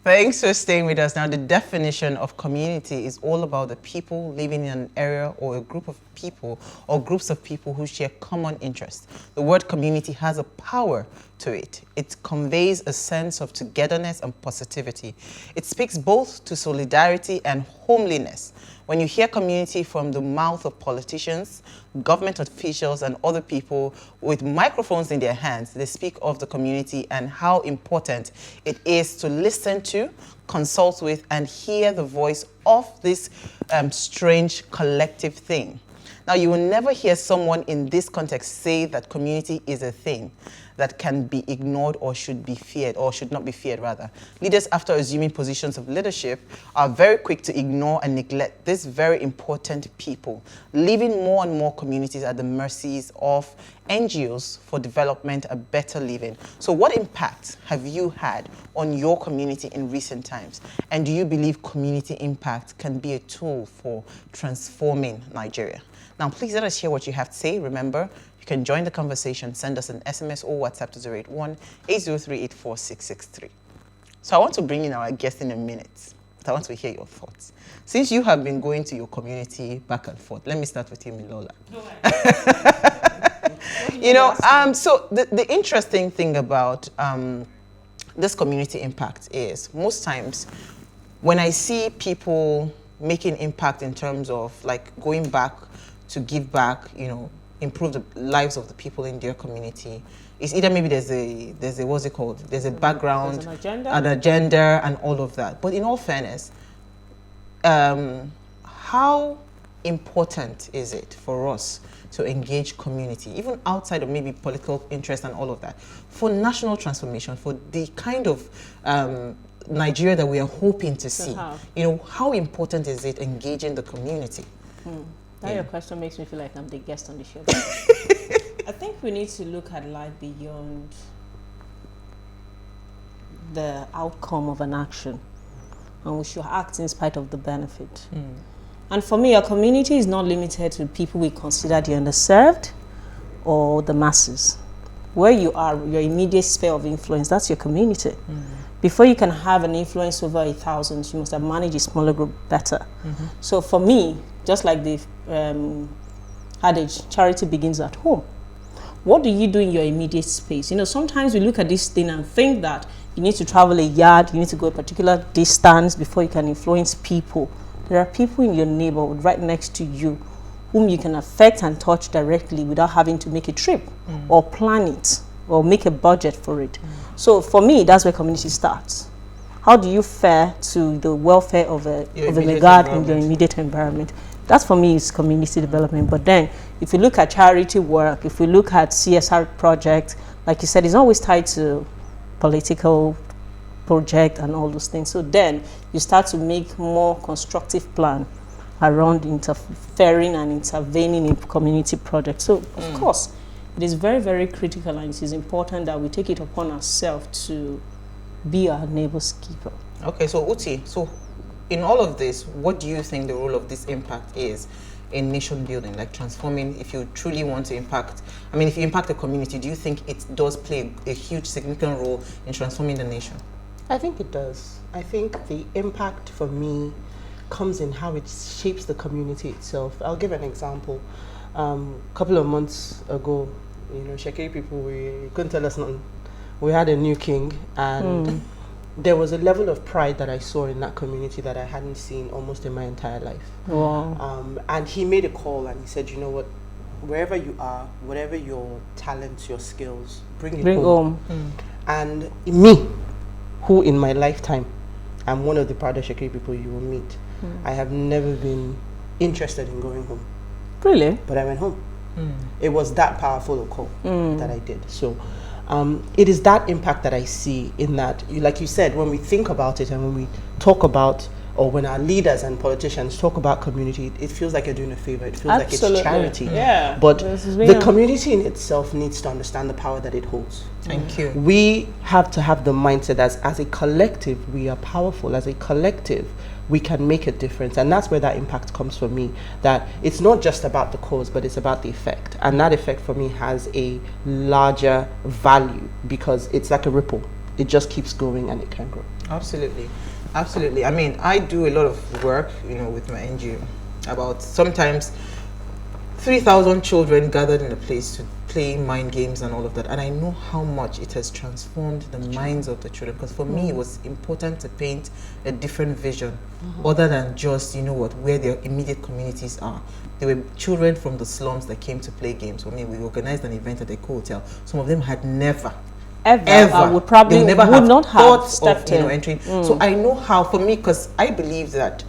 Thanks for staying with us. Now, the definition of community is all about the people living in an area or a group of people or groups of people who share common interests. The word community has a power to it. It conveys a sense of togetherness and positivity. It speaks both to solidarity and homeliness. When you hear community from the mouth of politicians, government officials, and other people with microphones in their hands, they speak of the community and how important it is to listen to, consult with, and hear the voice of this strange collective thing. Now, you will never hear someone in this context say that community is a thing that can be ignored or should be feared, or should not be feared, rather. Leaders, after assuming positions of leadership, are very quick to ignore and neglect these very important people, leaving more and more communities at the mercies of NGOs for development and better living. So what impact have you had on your community in recent times? And do you believe community impact can be a tool for transforming Nigeria? Now, please let us hear what you have to say. Remember, you can join the conversation. Send us an SMS or WhatsApp to 081-803-84663. So I want to bring in our guest in a minute. But I want to hear your thoughts. Since you have been going to your community back and forth, let me start with you, Milola. So the interesting thing about this community impact is most times when I see people making impact in terms of like going back to give back, improve the lives of the people in their community, it's either maybe there's a what's it called? There's a background, an agenda, and all of that. But in all fairness, how important is it for us to engage community, even outside of maybe political interest and all of that, for national transformation, for the kind of Nigeria that we are hoping to see? How important is it engaging the community? Your question makes me feel like I'm the guest on the show. I think we need to look at life beyond the outcome of an action, and we should act in spite of the benefit. And for me, a community is not limited to people we consider the underserved or the masses. Where you are, your immediate sphere of influence, that's your community. Before you can have an influence over 1,000, you must have managed a smaller group better. So for me, just like the adage, charity begins at home. What do you do in your immediate space? Sometimes we look at this thing and think that you need to travel a yard, you need to go a particular distance before you can influence people. There are people in your neighborhood right next to you whom you can affect and touch directly without having to make a trip or plan it or make a budget for it. So for me, that's where community starts. How do you fare to the welfare of a megad in your immediate environment? That for me is community development. But then if you look at charity work, if we look at CSR projects, like you said, it's always tied to political project and all those things. So then you start to make more constructive plan around interfering and intervening in community projects. So of course, it is very, very critical, and it is important that we take it upon ourselves to be our neighbor's keeper. Okay, so Uti, in all of this, what do you think the role of this impact is in nation building, like transforming, if you truly want to impact, if you impact a community, do you think it does play a huge, significant role in transforming the nation? I think it does. I think the impact for me comes in how it shapes the community itself. I'll give an example. A couple of months ago, Shekiri people, we couldn't tell us nothing. We had a new king, and there was a level of pride that I saw in that community that I hadn't seen almost in my entire life. Wow. And he made a call and he said, you know what, wherever you are, whatever your talents, your skills, bring it home. And me, who in my lifetime, I'm one of the proudest Shekiri people you will meet. I have never been interested in going home. Really? But I went home. It was that powerful a call that I did. So it is that impact that I see in that, like you said, when we think about it and when we talk about, or when our leaders and politicians talk about community, it feels like you're doing a favor. It feels like it's charity. Yeah. But the community in itself needs to understand the power that it holds. Thank you. We have to have the mindset that as a collective, we are powerful. As a collective, we can make a difference. And that's where that impact comes for me, that it's not just about the cause, but it's about the effect. And that effect for me has a larger value because it's like a ripple. it just keeps going and it can grow. Absolutely, absolutely. I mean, I do a lot of work, with my NGO about sometimes 3,000 children gathered in a place to play mind games and all of that, and I know how much it has transformed the minds of the children, because for me it was important to paint a different vision other than just where their immediate communities are. There were children from the slums that came to play games. For me, we organized an event at the hotel. Some of them had never ever would probably they never would have not have thought stepped of in. entering. So I know how, for me, because I believe that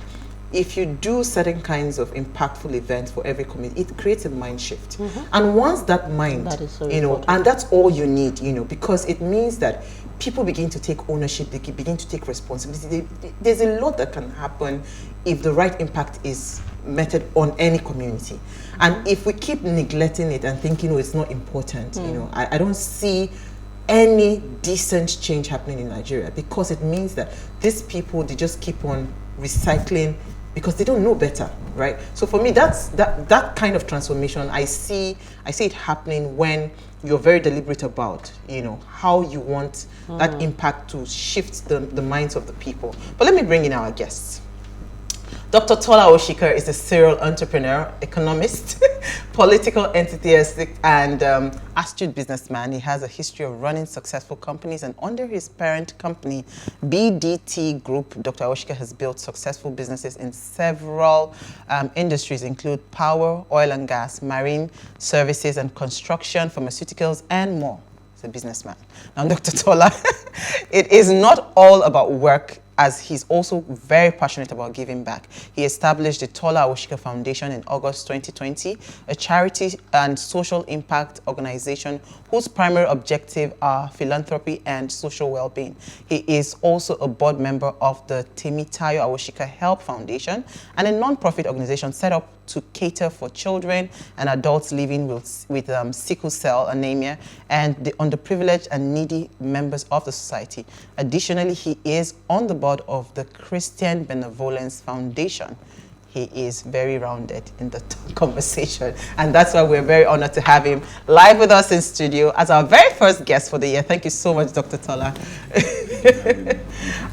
if you do certain kinds of impactful events for every community, it creates a mind shift. And once that mind, That is so important. and that's all you need, because it means that people begin to take ownership, they begin to take responsibility. There's a lot that can happen if the right impact is meted on any community. And if we keep neglecting it and thinking, it's not important, I don't see any decent change happening in Nigeria, because it means that these people, they just keep on recycling because they don't know better, right? So for me, that's that kind of transformation I see it happening when you're very deliberate about how you want that impact to shift the minds of the people. But let me bring in our guests. Dr. Tola Awosika is a serial entrepreneur, economist, political enthusiast, and astute businessman. He has a history of running successful companies, and under his parent company, BDT Group, Dr. Awosika has built successful businesses in several industries, include power, oil and gas, marine services and construction, pharmaceuticals, and more. He's a businessman. Now, Dr. Tola, it is not all about work, as he's also very passionate about giving back. He established the Tola Awosika Foundation in August 2020, a charity and social impact organization whose primary objective are philanthropy and social well-being. He is also a board member of the Temitayo Awosika Help Foundation, and a non-profit organization set up to cater for children and adults living with sickle cell anemia and the underprivileged and needy members of the society. Additionally, he is on the board of the Christian Benevolence Foundation. He is very rounded in the conversation, and that's why we're very honored to have him live with us in studio as our very first guest for the year. Thank you so much, Dr. Tola.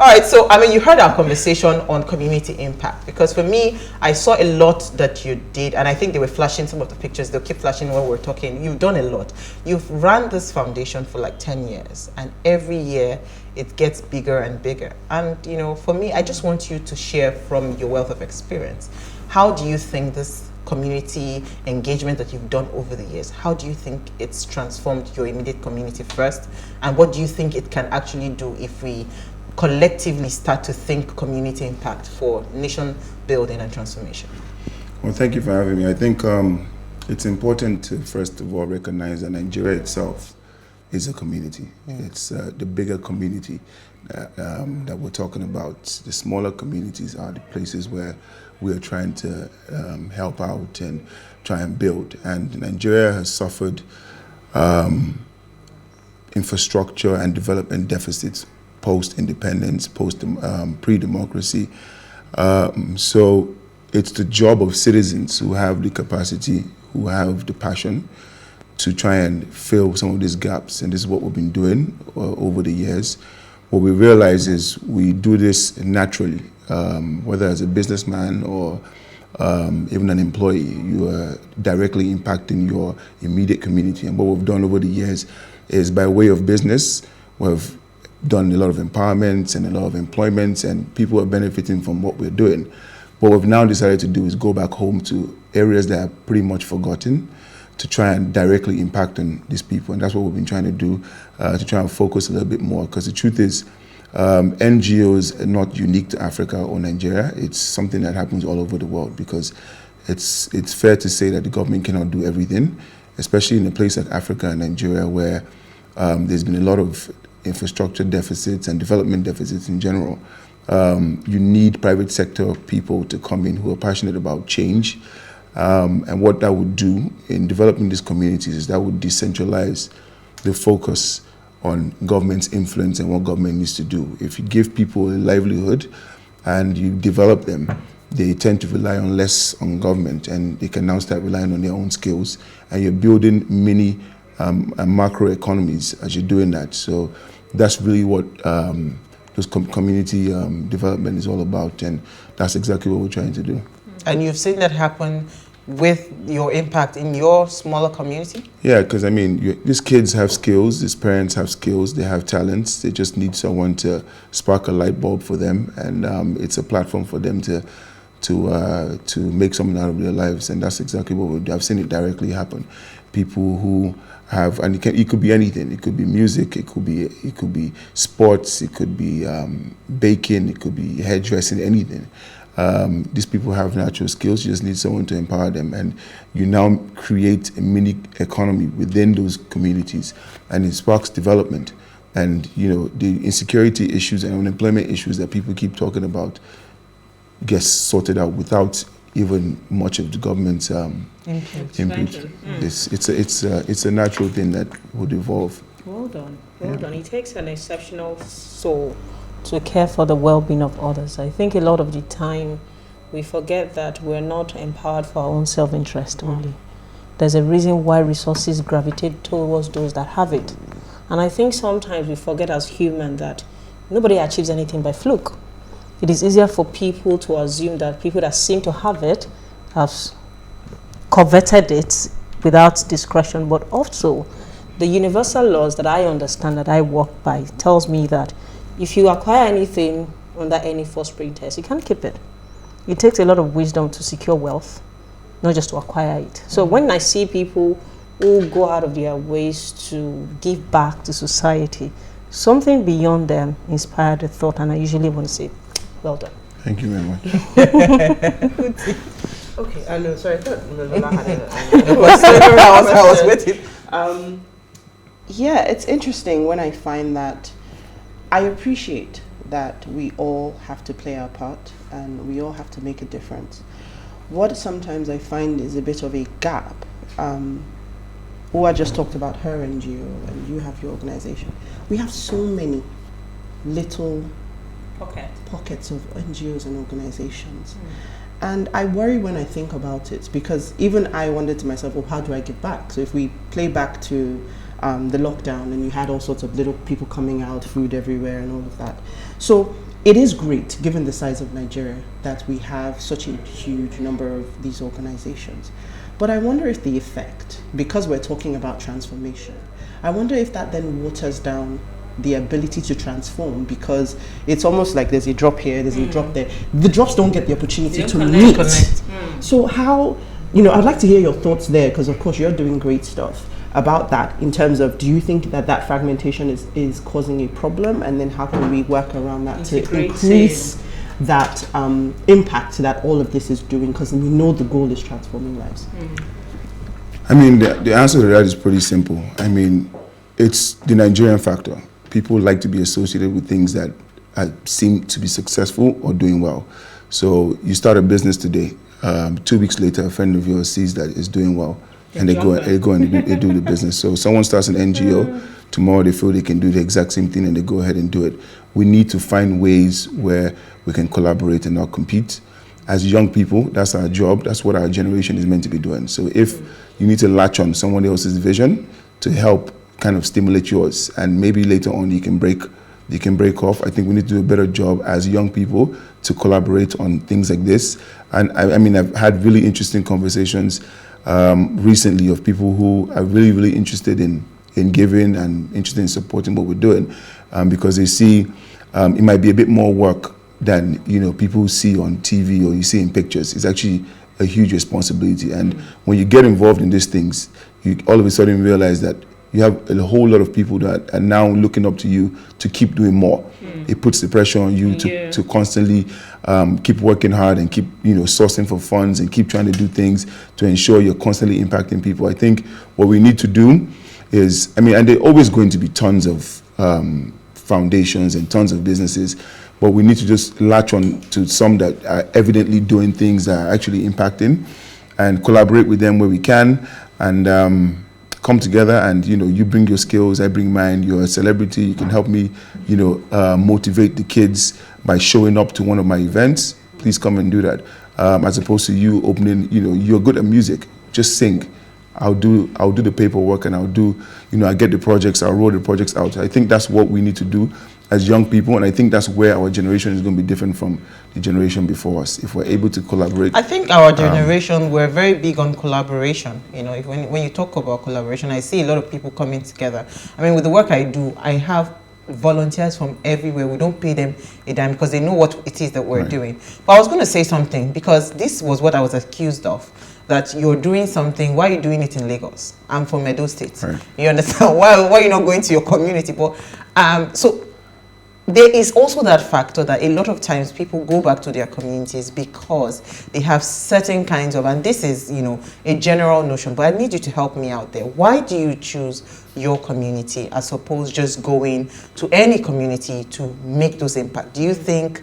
All right, so you heard our conversation on community impact, because for me, I saw a lot that you did, and I think they were flashing some of the pictures. They'll keep flashing while we're talking. You've done a lot. You've run this foundation for like 10 years, and every year it gets bigger and bigger. And for me, I just want you to share from your wealth of experience. How do you think this community engagement that you've done over the years, how do you think it's transformed your immediate community first? And what do you think it can actually do if we collectively start to think community impact for nation building and transformation? Well, thank you for having me. I think it's important to, first of all, recognize that Nigeria itself is a community. It's the bigger community that we're talking about. The smaller communities are the places where we're trying to help out and try and build. And Nigeria has suffered infrastructure and development deficits post-independence, pre-democracy. So it's the job of citizens who have the capacity, who have the passion, to try and fill some of these gaps. And this is what we've been doing over the years. What we realize is we do this naturally, whether as a businessman or even an employee, you are directly impacting your immediate community. And what we've done over the years is, by way of business, we've done a lot of empowerments and a lot of employments, and people are benefiting from what we're doing. What we've now decided to do is go back home to areas that are pretty much forgotten, to try and directly impact on these people. And that's what we've been trying to do, to try and focus a little bit more. Because the truth is, NGOs are not unique to Africa or Nigeria. It's something that happens all over the world, because it's fair to say that the government cannot do everything, especially in a place like Africa and Nigeria, where there's been a lot of infrastructure deficits and development deficits in general. You need private sector people to come in who are passionate about change. And what that would do in developing these communities is that would decentralize the focus on government's influence and what government needs to do. If you give people a livelihood and you develop them, they tend to rely less on government, and they can now start relying on their own skills. And you're building mini and macro economies as you're doing that. So that's really what those community development is all about, and that's exactly what we're trying to do. And you've seen that happen with your impact in your smaller community? Yeah, because I mean, these kids have skills, these parents have skills, they have talents. They just need someone to spark a light bulb for them, and it's a platform for them to make something out of their lives, and that's exactly what we do. I've seen it directly happen. People who have, and it could be anything. It could be music, it could be sports, it could be baking, it could be hairdressing, anything. These people have natural skills. You just need someone to empower them, and you now create a mini economy within those communities, and it sparks development. And the insecurity issues and unemployment issues that people keep talking about gets sorted out without even much of the government's input. It's a natural thing that would evolve. Well done. It takes an exceptional soul to care for the well-being of others. I think a lot of the time we forget that we're not empowered for our own self-interest only. There's a reason why resources gravitate towards those that have it. And I think sometimes we forget as human that nobody achieves anything by fluke. It is easier for people to assume that people that seem to have it have coveted it without discretion, but also the universal laws that I understand, that I work by, tells me that if you acquire anything under any first test, you can't keep it. It takes a lot of wisdom to secure wealth, not just to acquire it. So when I see people who go out of their ways to give back to society, something beyond them inspired the thought, and I usually want to say, well done. Thank you very much. Okay, I know. Sorry, I thought Lola had I was waiting. Yeah, it's interesting when I find that I appreciate that we all have to play our part and we all have to make a difference. What sometimes I find is a bit of a gap. I just talked about her NGO and you have your organization. We have so many little pockets of NGOs and organizations. And I worry when I think about it, because even I wondered to myself, well, how do I give back? So if we play back to the lockdown and you had all sorts of little people coming out, food everywhere and all of that. So it is great, given the size of Nigeria, that we have such a huge number of these organizations. But I wonder if the effect, because we're talking about transformation, I wonder if that then waters down the ability to transform, because it's almost like there's a drop here, there's a drop there. The drops don't get the opportunity to meet. So how, I'd like to hear your thoughts there, because of course you're doing great stuff about that, in terms of, do you think that fragmentation is causing a problem, and then how can we work around that to increase that impact that all of this is doing, because we know the goal is transforming lives? I mean, the answer to that is pretty simple. I mean, it's the Nigerian factor. People like to be associated with things that seem to be successful or doing well. So you start a business today, 2 weeks later, a friend of yours sees that it's doing well, and they go and they do the business. So someone starts an NGO, tomorrow they feel they can do the exact same thing and they go ahead and do it. We need to find ways where we can collaborate and not compete. As young people, that's our job. That's what our generation is meant to be doing. So if you need to latch on someone else's vision to help kind of stimulate yours, and maybe later on you can break off. I think we need to do a better job as young people to collaborate on things like this. And I mean, I've had really interesting conversations recently of people who are really, really interested in giving and interested in supporting what we're doing, because they see it might be a bit more work than people see on TV or you see in pictures. It's actually a huge responsibility, and when you get involved in these things, you all of a sudden realize that you have a whole lot of people that are now looking up to you to keep doing more. It puts the pressure on you to constantly keep working hard and keep sourcing for funds and keep trying to do things to ensure you're constantly impacting people. I think what we need to do is, and there are always going to be tons of foundations and tons of businesses, but we need to just latch on to some that are evidently doing things that are actually impacting, and collaborate with them where we can, and come together. And you bring your skills, I bring mine. You're a celebrity, you can help me motivate the kids by showing up to one of my events. Please come and do that, as opposed to you opening, you're good at music, just sing. I'll do the paperwork, and I'll do, I get the projects, I'll roll the projects out. I think that's what we need to do as young people, and I think that's where our generation is going to be different from the generation before us. If we're able to collaborate. I think our generation, we're very big on collaboration. When you talk about collaboration, I see a lot of people coming together. I mean, with the work I do, I have volunteers from everywhere. We don't pay them a dime because they know what it is that we're doing. But I was going to say something, because this was what I was accused of, that you're doing something. Why are you doing it in Lagos? I'm from Edo State. Right. You understand? Why are you not going to your community? But so there is also that factor that a lot of times people go back to their communities because they have certain kinds of, and this is, a general notion, but I need you to help me out there. Why do you choose your community as opposed just going to any community to make those impact? Do you think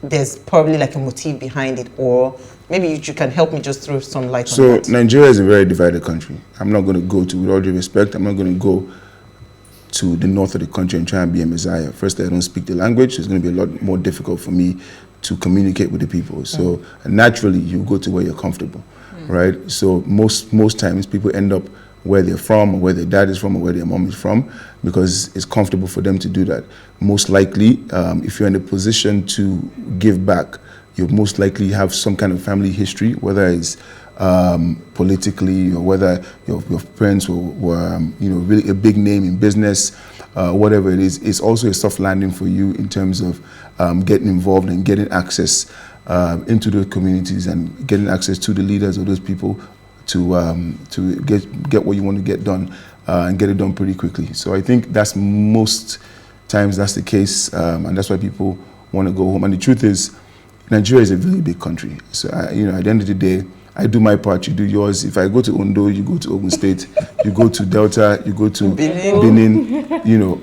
there's probably like a motive behind it, or maybe you can help me just throw some light on that? So Nigeria is a very divided country. I'm not going to go to, with all due respect, I'm not going to go to the north of the country and try and be a messiah. First, I don't speak the language. It's going to be a lot more difficult for me to communicate with the people. So naturally, you go to where you're comfortable, right? So most times, people end up where they're from, or where their dad is from, or where their mom is from, because it's comfortable for them to do that. Most likely, if you're in a position to give back, you most likely have some kind of family history, whether it's politically, or whether your parents were really a big name in business, whatever it is. It's also a soft landing for you in terms of getting involved and getting access into those communities and getting access to the leaders of those people to get what you want to get done and get it done pretty quickly. So I think that's most times that's the case, and that's why people want to go home. And the truth is, Nigeria is a really big country. So at the end of the day, I do my part, you do yours. If I go to Ondo, you go to Ogun State, you go to Delta, you go to Benin,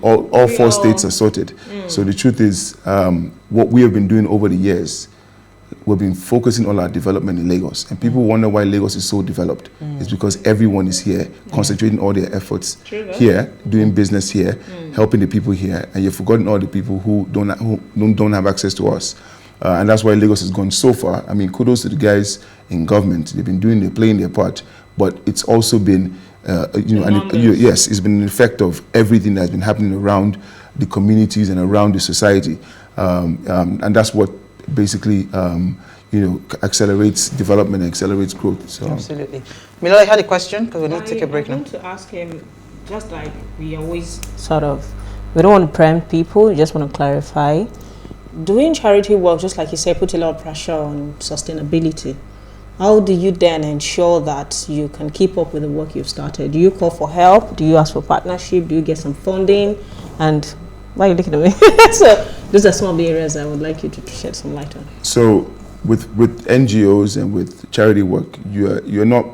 all four states are sorted. So the truth is, what we have been doing over the years, we've been focusing on our development in Lagos. And people wonder why Lagos is so developed. It's because everyone is here, concentrating all their efforts here, doing business here, helping the people here. And you've forgotten all the people who don't have access to us. And that's why Lagos has gone so far. I mean, kudos to the guys in government. They're playing their part. But it's also been, yes, it's been an effect of everything that's been happening around the communities and around the society. And that's what basically, accelerates development and accelerates growth. So. Absolutely. Mila, I had a question, because we need to take a break now. I want to ask him, just like we always we don't want to preempt people, we just want to clarify. Doing charity work, just like you said, put a lot of pressure on sustainability. How do you then ensure that you can keep up with the work you've started? Do you call for help? Do you ask for partnership? Do you get some funding? And why are you looking at me? So those are some of the areas I would like you to shed some light on. So with NGOs and with charity work, you're not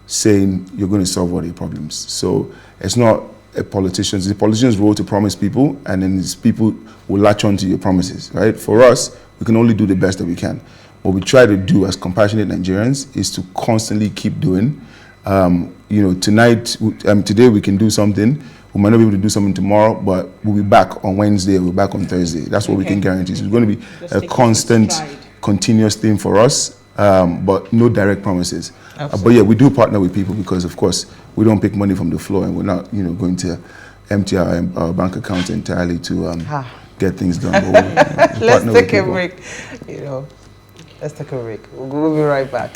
saying you're going to solve all the problems. So it's not the politician's role to promise people, and then these people will latch on to your promises, right? For us, we can only do the best that we can. What we try to do as compassionate Nigerians is to constantly keep doing. Today we can do something. We might not be able to do something tomorrow, but we'll be back on Wednesday, we'll be back on Thursday. That's what we can guarantee. So it's going to be a constant, continuous thing for us, but no direct promises. But yeah, we do partner with people because, of course, we don't pick money from the floor, and we're not, going to empty our bank accounts entirely to get things done. But let's take a break. Let's take a break. We'll be right back.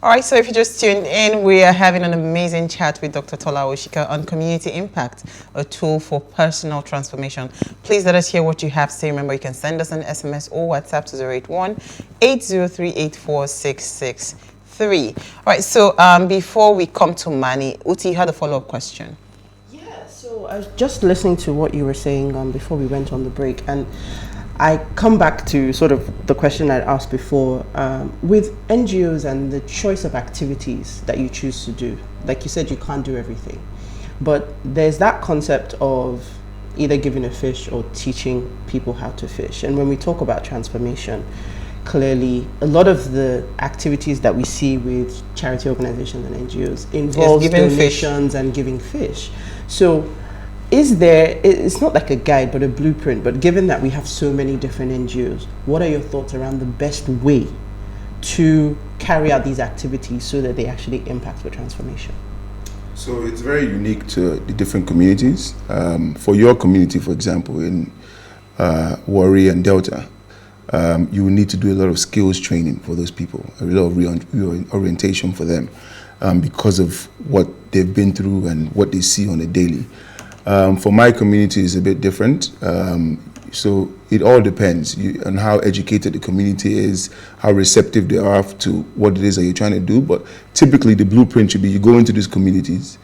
All right, so if you just tuned in, we are having an amazing chat with Dr. Tola Awosika on community impact, a tool for personal transformation. Please let us hear what you have to say. Remember, you can send us an SMS or WhatsApp to 081-803-84663. All right, so before we come to Mani, Uti, you had a follow-up question. Yeah, so I was just listening to what you were saying before we went on the break, and I come back to sort of the question I asked before, with NGOs and the choice of activities that you choose to do. Like you said, you can't do everything, but there's that concept of either giving a fish or teaching people how to fish. And when we talk about transformation, clearly a lot of the activities that we see with charity organizations and NGOs involves giving fish. donations and giving fish. So is there, it's not like a guide but a blueprint, but given that we have so many different NGOs, what are your thoughts around the best way to carry out these activities so that they actually impact the transformation? So it's very unique to the different communities. For your community, for example, in Warri and Delta, you will need to do a lot of skills training for those people, a lot of reorientation for them because of what they've been through and what they see on a daily. For my community, it's a bit different. So it all depends on how educated the community is, how receptive they are to what it is that you're trying to do. But typically the blueprint should be you go into these communities,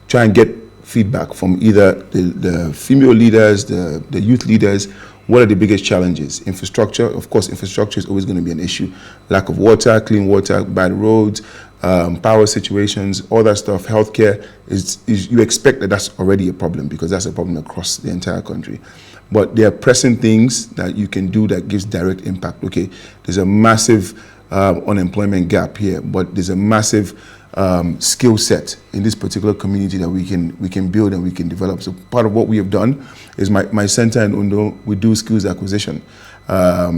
try and get feedback from either the female leaders, the youth leaders. What are the biggest challenges? Infrastructure, of course, infrastructure is always going to be an issue. Lack of water, clean water, bad roads, power situations, all that stuff. Healthcare is you expect that that's already a problem because that's a problem across the entire country. But there are pressing things that you can do that gives direct impact. Okay, there's a massive unemployment gap here, but there's a massive skill set in this particular community that we can build and we can develop. So part of what we have done is my center in Undo, we do skills acquisition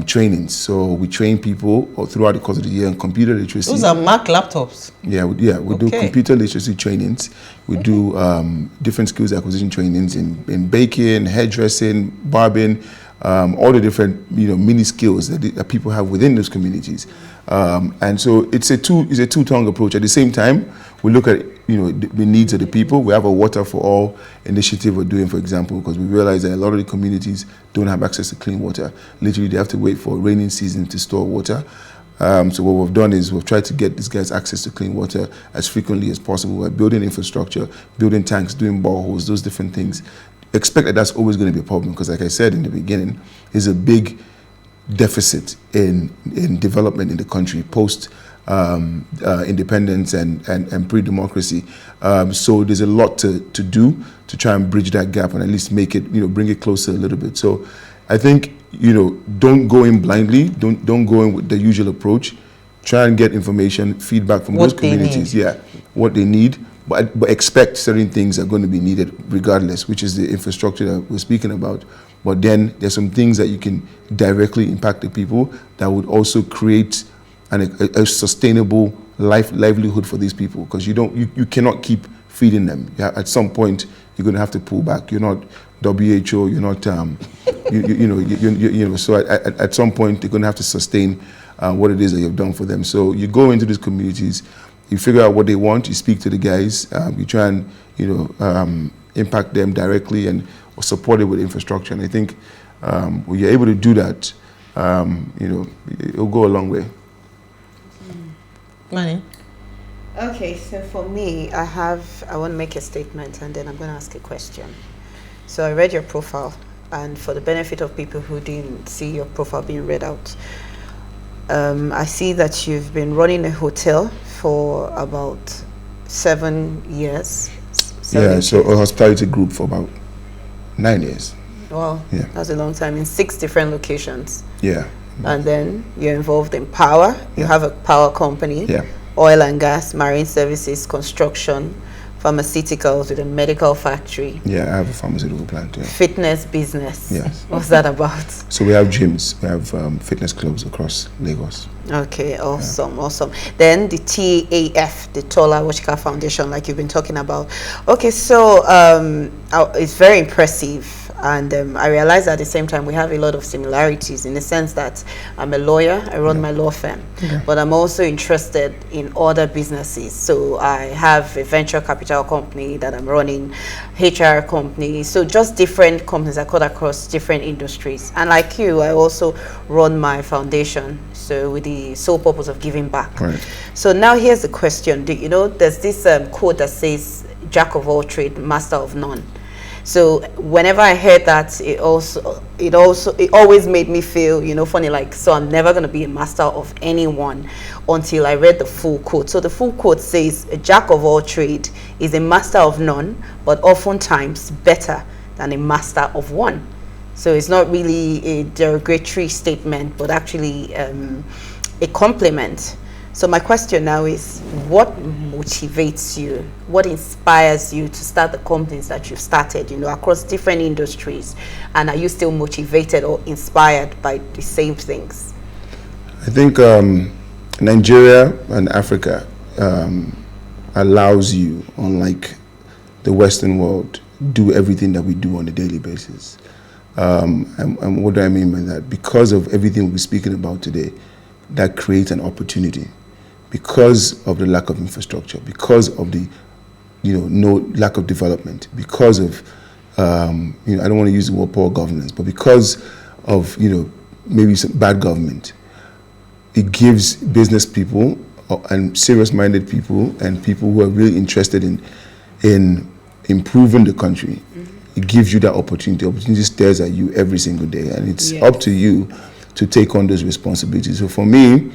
trainings. So we train people throughout the course of the year on computer literacy. Those are Mac laptops. Yeah, we do computer literacy trainings. We do different skills acquisition trainings in baking, hairdressing, barbing, all the different mini skills that people have within those communities. And so it's a two-pronged approach. At the same time, we look at the needs of the people. We have a Water for All initiative we're doing, for example, because we realize that a lot of the communities don't have access to clean water. Literally, they have to wait for rainy season to store water. So what we've done is we've tried to get these guys access to clean water as frequently as possible. We're building infrastructure, building tanks, doing boreholes, those different things. Expect that that's always going to be a problem because, like I said in the beginning, there's a big deficit in development in the country post independence and pre-democracy. So there's a lot to do to try and bridge that gap and at least make it, bring it closer a little bit. So I think, don't go in blindly. Don't go in with the usual approach. Try and get information, feedback from those communities. Yeah, what they need. But expect certain things are going to be needed regardless, which is the infrastructure that we're speaking about. But then there's some things that you can directly impact the people that would also create a sustainable livelihood for these people, because you cannot keep feeding them. At some point, you're going to have to pull back. You're not WHO. You're not So at some point, they're going to have to sustain what it is that you've done for them. So you go into these communities. You figure out what they want, you speak to the guys, you try and impact them directly and support it with infrastructure. And I think when you're able to do that, it'll go a long way. Money. Okay, so for me, I want to make a statement and then I'm going to ask a question. So I read your profile, and for the benefit of people who didn't see your profile being read out, I see that you've been running a hotel for about 7 years. So a hospitality group for about 9 years. Wow, yeah. That's a long time in 6 different locations. Yeah. And then you're involved in power. You have a power company, yeah. Oil and gas, marine services, construction, pharmaceuticals with a medical factory. Yeah, I have a pharmaceutical plant. Yeah. Fitness business. Yes. What's that about? So we have gyms, we have fitness clubs across Lagos. Okay, awesome, awesome. Then the TAF, the Tola Awosika Foundation, like you've been talking about. Okay, so it's very impressive. And I realize at the same time we have a lot of similarities in the sense that I'm a lawyer, I run my law firm, but I'm also interested in other businesses. So I have a venture capital company that I'm running, HR company, so just different companies I cut across different industries. And like you, I also run my foundation, so with the sole purpose of giving back. Right. So now here's the question. There's this quote that says, "Jack of all trades, master of none." So whenever I heard that, it always made me feel, funny, like, so I'm never going to be a master of anyone until I read the full quote. So the full quote says, "A jack of all trades is a master of none, but oftentimes better than a master of one." So it's not really a derogatory statement, but actually a compliment. So my question now is, what motivates you? What inspires you to start the companies that you've started, across different industries? And are you still motivated or inspired by the same things? I think Nigeria and Africa allows you, unlike the Western world, do everything that we do on a daily basis. And what do I mean by that? Because of everything we're speaking about today, that creates an opportunity. Because of the lack of infrastructure, because of the, no lack of development, because of, I don't want to use the word poor governance, but because of, maybe some bad government, it gives business people and serious-minded people and people who are really interested in improving the country. It gives you that opportunity. Opportunity stares at you every single day, and it's up to you to take on those responsibilities. So for me,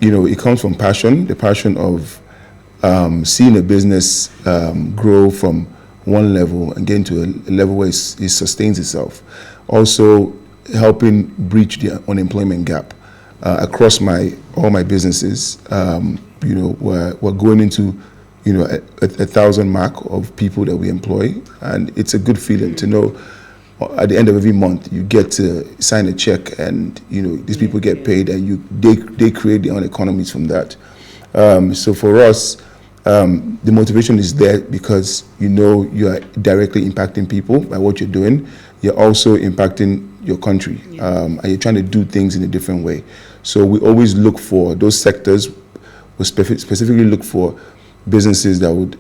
it comes from passion, the passion of seeing a business grow from one level and getting to a level where it sustains itself. Also, helping breach the unemployment gap across all my businesses. We're going into a 1,000 mark of people that we employ, and it's a good feeling to know at the end of every month you get to sign a check, and these people get paid, and they create their own economies from that. So for us, the motivation is there because you are directly impacting people by what you're doing. You're also impacting your country, and you're trying to do things in a different way. So we always look for those sectors. We specifically look for businesses that would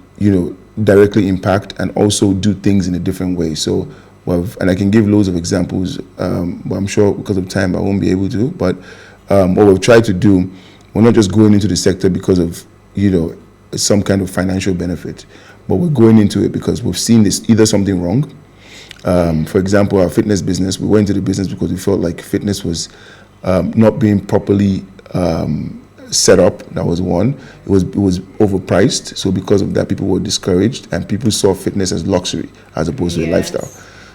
directly impact and also do things in a different way. So and I can give loads of examples, but I'm sure because of time I won't be able to. But what we've tried to do, we're not just going into the sector because of some kind of financial benefit, but we're going into it because we've seen this either something wrong. For example, our fitness business, we went into the business because we felt like fitness was not being properly set up. That was one. It was overpriced. So because of that, people were discouraged, and people saw fitness as luxury as opposed to a lifestyle.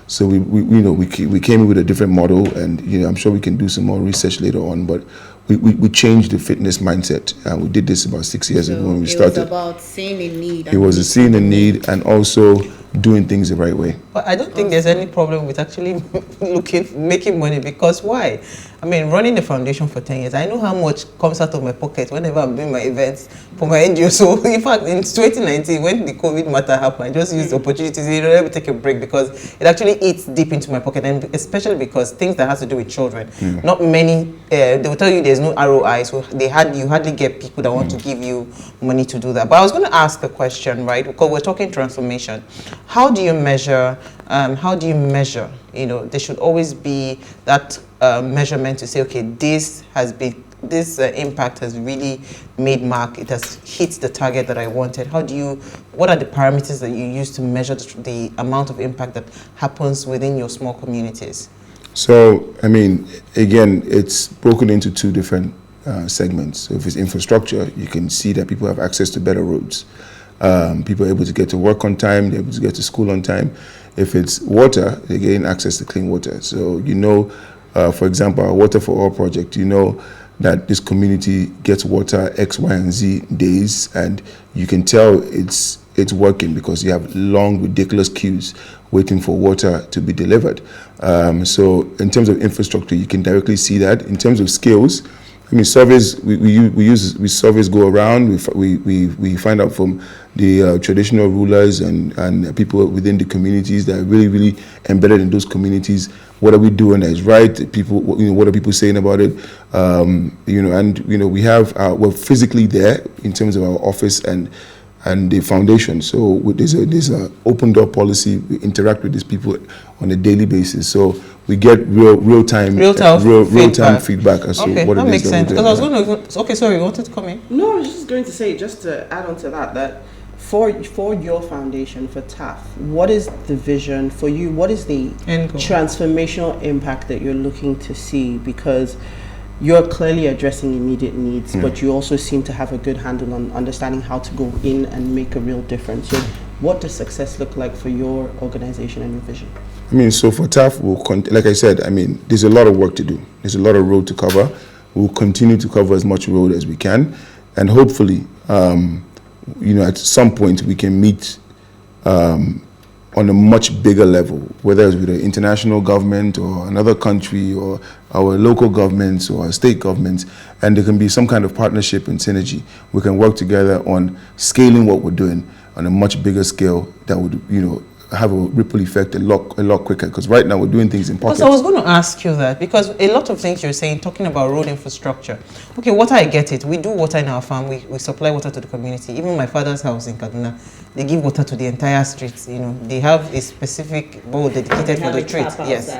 So we came in with a different model, and I'm sure we can do some more research later on. But we changed the fitness mindset, and we did this about 6 years ago when we started. It was about seeing a need. It was seeing a need, and also doing things the right way. But I don't think there's any problem with actually making money, because why? I mean, running the foundation for 10 years, I know how much comes out of my pocket whenever I'm doing my events for my NGO. So in fact, in 2019, when the COVID matter happened, I just used the opportunity to say, let me take a break, because it actually eats deep into my pocket, and especially because things that has to do with children, not many, they will tell you there's no ROI, so you hardly get people that want to give you money to do that. But I was going to ask a question, right? Because we're talking transformation. How do you measure? There should always be that measurement to say, okay, this impact has really made mark. It has hit the target that I wanted. What are the parameters that you use to measure the amount of impact that happens within your small communities? So, I mean, again, it's broken into two different segments. So if it's infrastructure, you can see that people have access to better roads. People are able to get to work on time, they're able to get to school on time. If it's water, they gain access to clean water. So for example, our Water for All project, that this community gets water X, Y, and Z days, and you can tell it's working because you have long, ridiculous queues waiting for water to be delivered. So in terms of infrastructure, you can directly see that. In terms of skills, I mean, surveys, we surveys go around, we find out from the traditional rulers and people within the communities that are really, really embedded in those communities. What are we doing that is right? People, what are people saying about it? We have, we're physically there in terms of our office and the foundation. So there's a open door policy. We interact with these people on a daily basis. So we get real time feedback as to what it is that makes sense. Because I was going to. Okay, sorry, you wanted to come in? No, I was just going to say, just to add on to that for your foundation, for TAF, what is the vision for you? What is the transformational impact that you're looking to see? Because you're clearly addressing immediate needs, but you also seem to have a good handle on understanding how to go in and make a real difference. So What does success look like for your organization and your vision? I mean, so for TAF, like I said, I mean, there's a lot of work to do. There's a lot of road to cover. We'll continue to cover as much road as we can, and hopefully, at some point we can meet on a much bigger level, whether it's with an international government or another country or our local governments or our state governments, and there can be some kind of partnership and synergy. We can work together on scaling what we're doing on a much bigger scale that would, have a ripple effect a lot quicker, because right now we're doing things in pockets. Because I was going to ask you that, because a lot of things you're saying, talking about road infrastructure. Okay, water, I get it. We do water in our farm. We supply water to the community. Even my father's house in Kaduna, they give water to the entire streets. They have a specific bowl dedicated for the streets. Yes.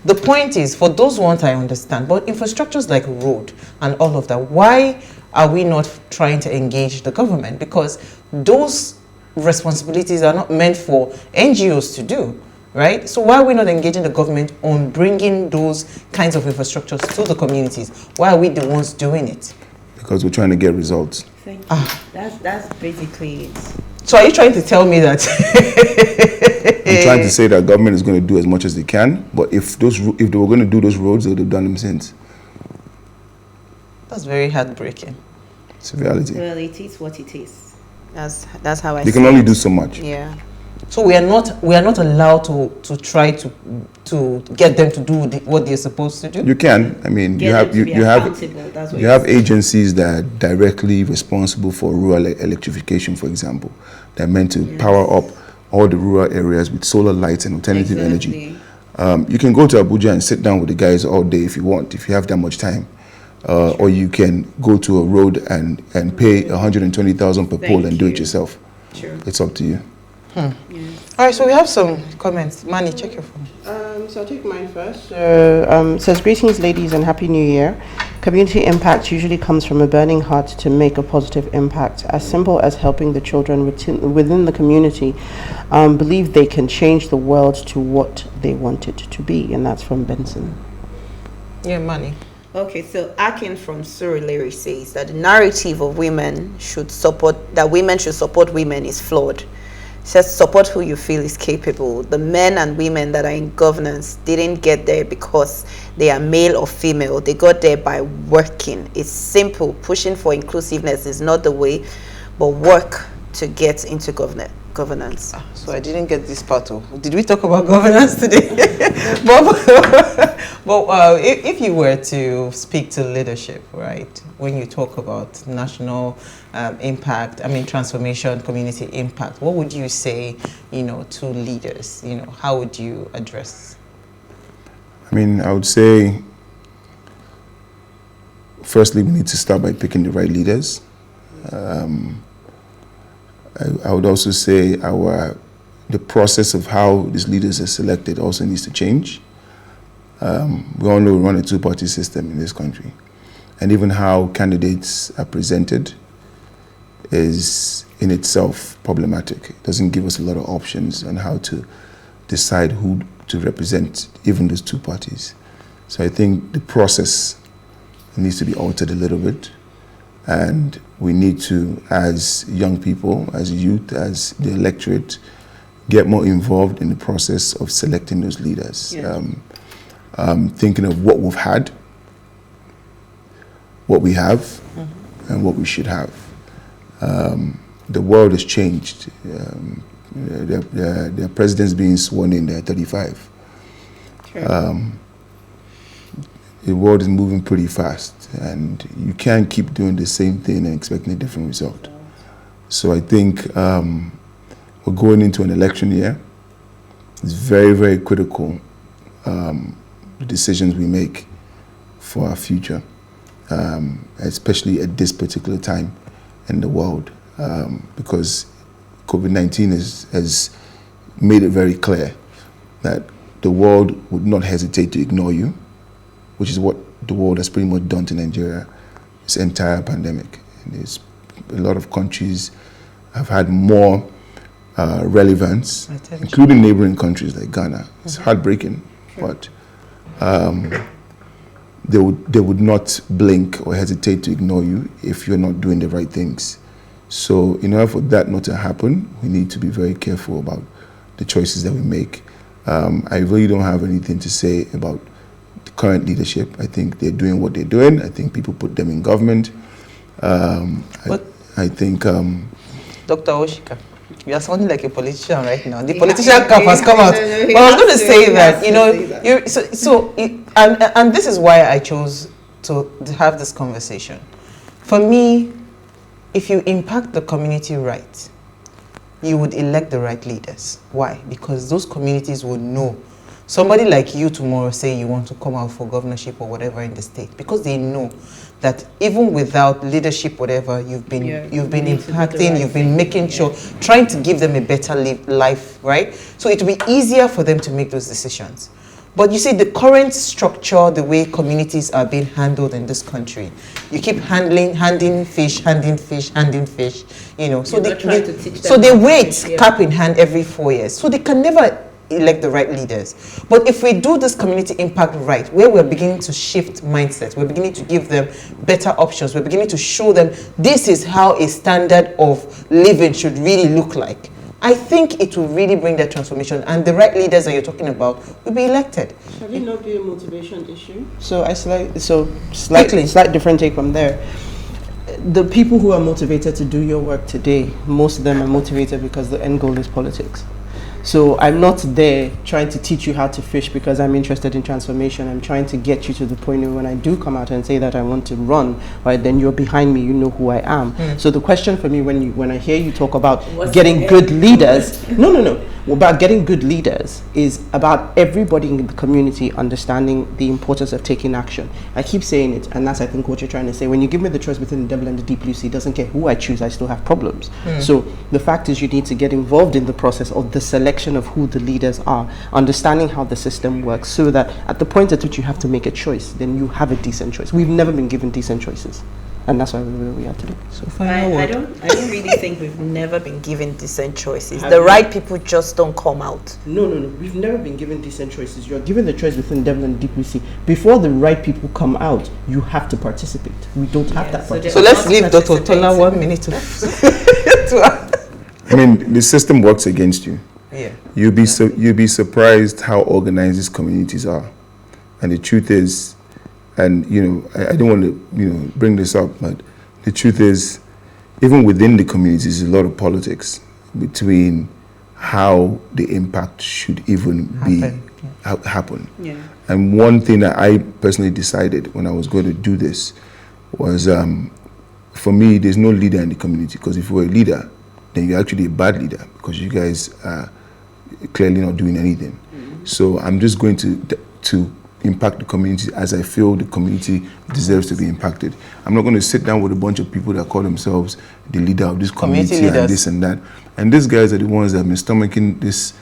The point is, for those ones I understand, but infrastructures like road and all of that, why are we not trying to engage the government? Because those responsibilities are not meant for NGOs to do, right? So why are we not engaging the government on bringing those kinds of infrastructures to the communities? Why are we the ones doing it? Because we're trying to get results. Thank you. That's basically it. So are you trying to tell me that? I'm trying to say that government is going to do as much as they can, but if they were going to do those roads, they would have done them since. That's very heartbreaking. It's a reality. Well, it is what it is. That's how I see They can only it. do so much. Yeah. So we are not allowed to try to get them to do what they're supposed to do. You can. I mean, you have agencies that are directly responsible for rural electrification, for example, that are meant to power up all the rural areas with solar lights and alternative energy. You can go to Abuja and sit down with the guys all day if you want, if you have that much time. Or you can go to a road and pay 120,000 per pole and do it yourself. Sure. It's up to you. Yeah. All right, so we have some comments. Manny, check your phone. So I'll take mine first. Says, greetings ladies and happy new year. Community impact usually comes from a burning heart to make a positive impact, as simple as helping the children within the community believe they can change the world to what they want it to be. And that's from Benson. Yeah, Manny. Okay, so Akin from Surulere says that the narrative of women should support women is flawed. Says support who you feel is capable. The men and women that are in governance didn't get there because they are male or female. They got there by working. It's simple. Pushing for inclusiveness is not the way, but work to get into governance. So I didn't get this part of. Did we talk about governance today? but if you were to speak to leadership, right, when you talk about national impact, transformation, community impact, what would you say, to leaders? How would you address? I would say, firstly, we need to start by picking the right leaders. I would also say the process of how these leaders are selected also needs to change. We all know we run a two-party system in this country. And even how candidates are presented is in itself problematic. It doesn't give us a lot of options on how to decide who to represent even those two parties. So I think the process needs to be altered a little bit. And we need to, as young people, as youth, as the electorate, get more involved in the process of selecting those leaders. Yeah. Thinking of what we've had, what we have, and what we should have. The world has changed. The president's being sworn in, they're 35. Sure. The world is moving pretty fast, and you can't keep doing the same thing and expecting a different result. So I think we're going into an election year. It's very, very critical, the decisions we make for our future, especially at this particular time in the world, because COVID-19 has made it very clear that the world would not hesitate to ignore you, which is what the world has pretty much done to Nigeria this entire pandemic. And there's a lot of countries have had more relevance, including neighboring countries like Ghana. It's heartbreaking, but they would not blink or hesitate to ignore you if you're not doing the right things So in order for that not to happen, we need to be very careful about the choices that we make. I really don't have anything to say about the current leadership. I think they're doing what they're doing. I think people put them in government. I think... Dr. Awosika, you are sounding like a politician right now. The politician cap has come out. But I was going to say that, and this is why I chose to have this conversation. For me, if you impact the community right, you would elect the right leaders. Why? Because those communities will know. Somebody like you tomorrow say you want to come out for governorship or whatever in the state, because they know that even without leadership, whatever, you've been impacting, you've been making sure, trying to give them a better life, right? So it will be easier for them to make those decisions. But you see, the current structure, the way communities are being handled in this country, you keep handing fish, so they wait cap in hand every 4 years. So they can never elect the right leaders. But if we do this community impact right, where we're beginning to shift mindsets, we're beginning to give them better options, we're beginning to show them this is how a standard of living should really look like, I think it will really bring that transformation, and the right leaders that you're talking about will be elected. Should it not be a motivation issue? Slight different take from there. The people who are motivated to do your work today, most of them are motivated because the end goal is politics. So I'm not there trying to teach you how to fish because I'm interested in transformation. I'm trying to get you to the point where when I do come out and say that I want to run, right, then you're behind me, you know who I am. So the question for me when I hear you talk about getting good leaders, about getting good leaders is about everybody in the community understanding the importance of taking action. I keep saying it, and that's I think what you're trying to say. When you give me the choice between the devil and the deep blue sea, it doesn't care who I choose, I still have problems. So the fact is you need to get involved in the process of the selection of who the leaders are, understanding how the system works, so that at the point at which you have to make a choice, then you have a decent choice. We've never been given decent choices, and that's why we're where we are today. So I don't really think we've never been given decent choices. The right people just don't come out. No. We've never been given decent choices. You're given the choice between devil and deep blue sea. Before the right people come out, you have to participate. We don't have that participation. So let's leave Dr. Tola 1 minute to I mean, the system works against you. Yeah. You'll be surprised how organized these communities are, and the truth is, and I don't want to bring this up, but the truth is, even within the communities, there's a lot of politics between how the impact should even happen. Yeah. And one thing that I personally decided when I was going to do this was, for me, there's no leader in the community, because if you're a leader, then you're actually a bad leader, because you guys are clearly not doing anything. So I'm just going to impact the community as I feel the community deserves to be impacted. I'm not going to sit down with a bunch of people that call themselves the leader of this community and this and that. And these guys are the ones that have been stomaching this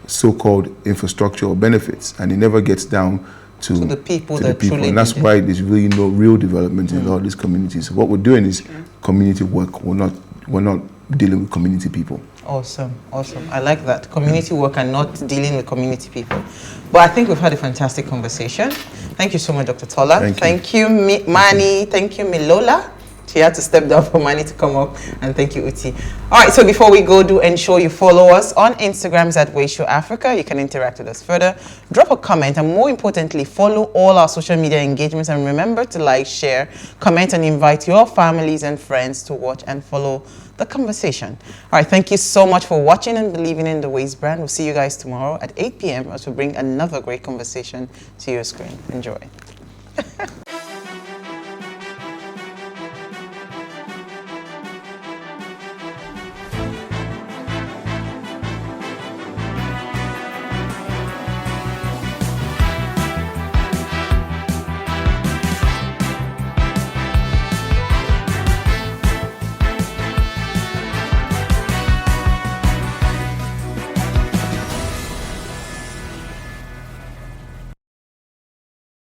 so-called infrastructure or benefits, and it never gets down to the people. And that's why there's really no real development in a lot of these communities. So what we're doing is community work. We're not dealing with community people. Awesome. I like that. Community work and not dealing with community people. But I think we've had a fantastic conversation. Thank you so much, Dr. Tola. Thank you, Mani. Thank you, Milola. She had to step down for Mani to come up. And thank you, Uti. All right, so before we go, do ensure you follow us on Instagrams at PlusTvAfrica. You can interact with us further. Drop a comment, and more importantly, follow all our social media engagements. And remember to like, share, comment, and invite your families and friends to watch and follow the conversation. All right, thank you so much for watching and believing in the Ways brand. We'll see you guys tomorrow at 8 p.m. as we bring another great conversation to your screen. Enjoy.